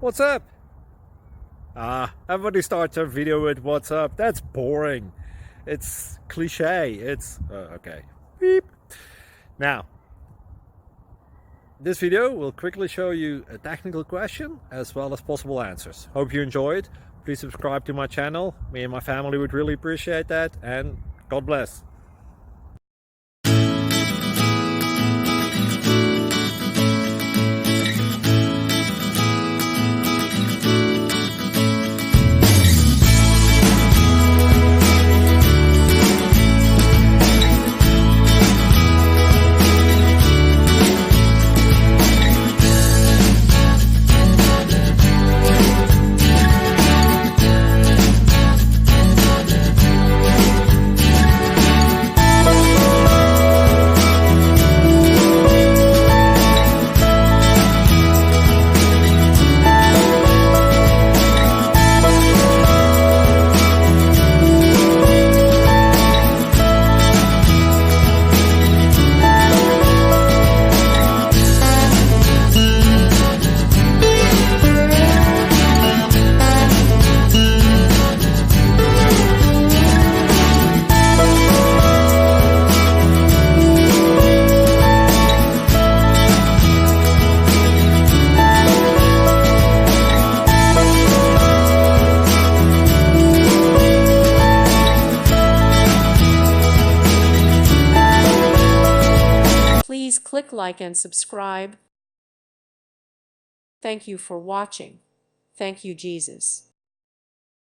What's up? Everybody starts their video with what's up. That's boring. It's cliche. Okay. Beep. Now, this video will quickly show you a technical question as well as possible answers. Hope you enjoyed. Please subscribe to my channel. Me and my family would really appreciate that, and God bless. Please click like and subscribe. Thank you for watching. Thank you, Jesus.